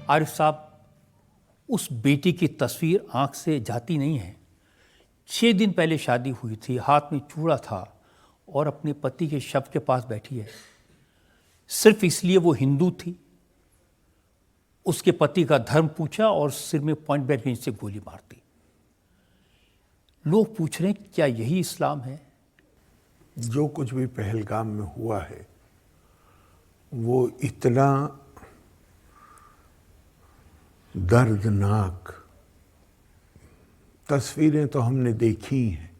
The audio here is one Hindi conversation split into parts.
आरिफ साहब, उस बेटी की तस्वीर आंख से जाती नहीं है। 6 दिन पहले शादी हुई थी, हाथ में चूड़ा था और अपने पति के शव के पास बैठी है। सिर्फ इसलिए वो हिंदू थी। उसके पति का धर्म पूछा और सिर में पॉइंट ब्लैंक रेंज से गोली मार दी। लोग पूछ रहे हैं क्या यही इस्लाम है? जो कुछ भी पहलगाम में हुआ है वो इतना दर्दनाक, तस्वीरें तो हमने देखी ही हैं,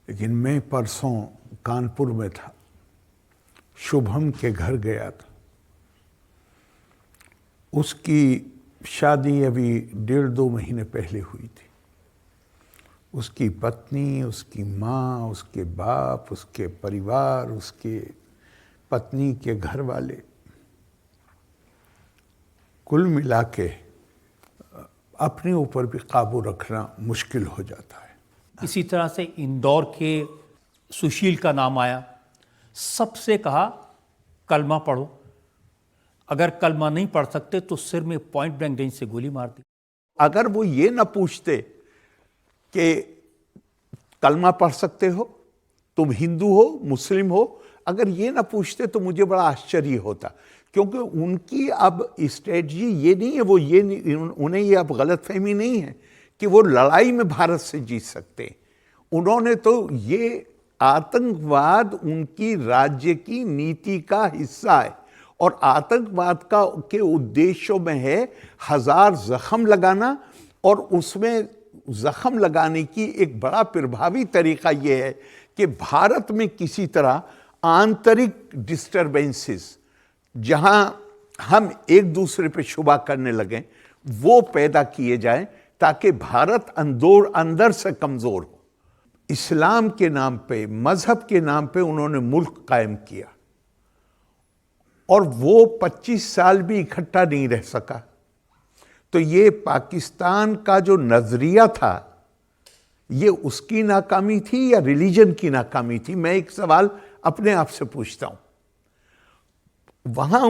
लेकिन मैं परसों कानपुर में था, शुभम के घर गया था। उसकी शादी अभी 1.5-2 महीने पहले हुई थी। उसकी पत्नी, उसकी माँ, उसके बाप, उसके परिवार, उसके पत्नी के घर वाले, कुल मिला के अपने ऊपर भी काबू रखना मुश्किल हो जाता है। इसी तरह से इंदौर के सुशील का नाम आया। सबसे कहा कलमा पढ़ो, अगर कलमा नहीं पढ़ सकते तो सिर में पॉइंट ब्लैंक रेंज से गोली मार दी। अगर वो ये ना पूछते कि कलमा पढ़ सकते हो, तुम हिंदू हो, मुस्लिम हो, अगर ये ना पूछते तो मुझे बड़ा आश्चर्य होता, क्योंकि उनकी अब स्ट्रेटजी ये नहीं है, वो ये नहीं, उन्हें ये अब गलतफहमी नहीं है कि वो लड़ाई में भारत से जीत सकते हैं। उन्होंने तो ये आतंकवाद उनकी राज्य की नीति का हिस्सा है और आतंकवाद का के उद्देश्यों में है 1000 जख्म लगाना, और उसमें जख्म लगाने की एक बड़ा प्रभावी तरीका यह है कि भारत में किसी तरह आंतरिक डिस्टर्बेंसेस, जहां हम एक दूसरे पे शुबा करने लगें, वो पैदा किए जाएं ताकि भारत अंदर से कमजोर हो। इस्लाम के नाम पे, मजहब के नाम पे उन्होंने मुल्क कायम किया और वो 25 साल भी इकट्ठा नहीं रह सका। तो ये पाकिस्तान का जो नजरिया था, ये उसकी नाकामी थी या रिलीजन की नाकामी थी? मैं एक सवाल अपने आप से पूछता हूं। वहां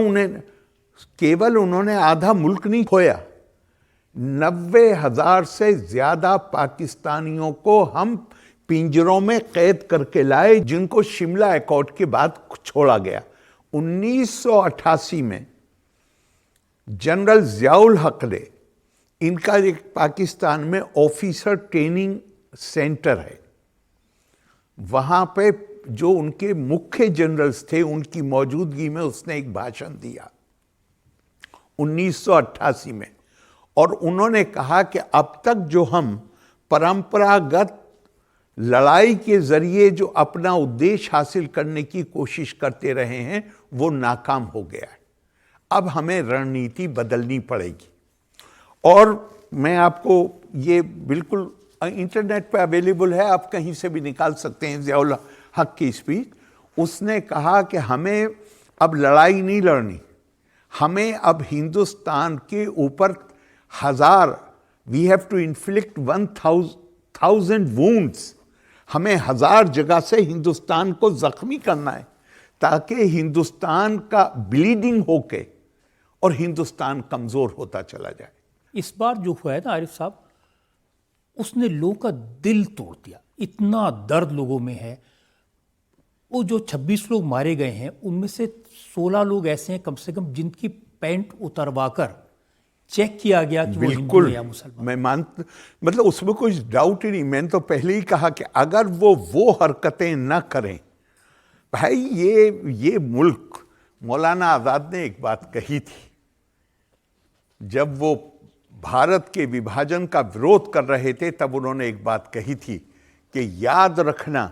उन्होंने आधा मुल्क नहीं खोया, 90,000 से ज्यादा पाकिस्तानियों को हम पिंजरों में कैद करके लाए, जिनको शिमला एकॉर्ड के बाद छोड़ा गया। 1988 में जनरल जियाउल हक ने, इनका एक पाकिस्तान में ऑफिसर ट्रेनिंग सेंटर है, वहां पे जो उनके मुख्य जनरल्स थे उनकी मौजूदगी में उसने एक भाषण दिया 1988 में, और उन्होंने कहा कि अब तक जो हम परंपरागत लड़ाई के जरिए जो अपना उद्देश्य हासिल करने की कोशिश करते रहे हैं वो नाकाम हो गया है। अब हमें रणनीति बदलनी पड़ेगी। और मैं आपको ये बिल्कुल इंटरनेट पे अवेलेबल है, आप कहीं से भी निकाल सकते हैं, जियाउल हक की स्पीच। उसने कहा कि हमें अब लड़ाई नहीं लड़नी, हमें अब हिंदुस्तान के ऊपर we have to inflict 1000 wounds, हमें 1000 जगह से हिंदुस्तान को जख्मी करना है ताकि हिंदुस्तान का ब्लीडिंग होके और हिंदुस्तान कमजोर होता चला जाए। इस बार जो हुआ है ना आरिफ साहब, उसने लोगों का दिल तोड़ दिया। इतना दर्द लोगों में है। वो जो 26 लोग मारे गए हैं उनमें से 16 लोग ऐसे हैं कम से कम जिनकी पैंट उतरवाकर चेक किया गया कि वो हिंदू है या मुसलमान। मैं मतलब उसमें कोई डाउट ही नहीं। मैंने तो पहले ही कहा कि अगर वो हरकतें ना करें, भाई ये मुल्क, मौलाना आजाद ने एक बात कही थी जब वो भारत के विभाजन का विरोध कर रहे थे, तब उन्होंने एक बात कही थी कि याद रखना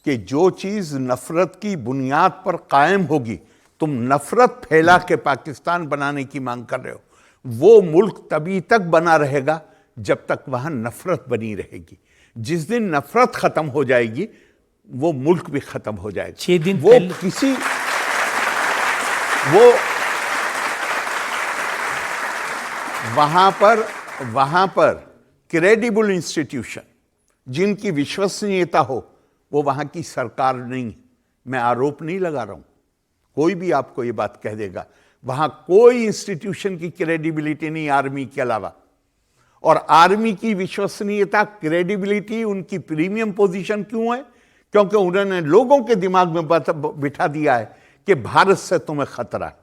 कि जो चीज नफरत की बुनियाद पर कायम होगी, तुम नफरत फैला के पाकिस्तान बनाने की मांग कर रहे हो, वो मुल्क तभी तक बना रहेगा जब तक वहां नफरत बनी रहेगी। जिस दिन नफरत खत्म हो जाएगी वो मुल्क भी खत्म हो जाएगा। 6 दिन वहां पर क्रेडिबल इंस्टीट्यूशन जिनकी विश्वसनीयता हो, वो वहां की सरकार नहीं। मैं आरोप नहीं लगा रहा हूं, कोई भी आपको ये बात कह देगा, वहां कोई इंस्टीट्यूशन की क्रेडिबिलिटी नहीं आर्मी के अलावा। और आर्मी की विश्वसनीयता, क्रेडिबिलिटी, उनकी प्रीमियम पोजीशन क्यों है? क्योंकि उन्होंने लोगों के दिमाग में बिठा दिया है कि भारत से तुम्हें खतरा है।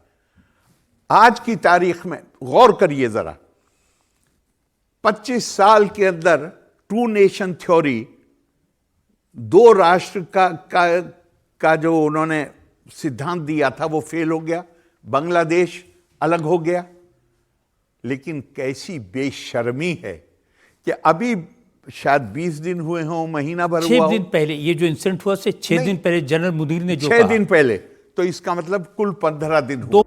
आज की तारीख में गौर करिए जरा, 25 साल के अंदर टू नेशन थ्योरी, दो राष्ट्र का जो उन्होंने सिद्धांत दिया था वो फेल हो गया, बांग्लादेश अलग हो गया। लेकिन कैसी बेशर्मी है कि अभी शायद 20 दिन हुए हों, महीना भर हुआ 6 हो, दिन पहले ये जो इंसिडेंट हुआ से 6 दिन पहले जनरल मुनीर ने जो 6 कहा, दिन पहले, तो इसका मतलब कुल 15 दिन हुआ।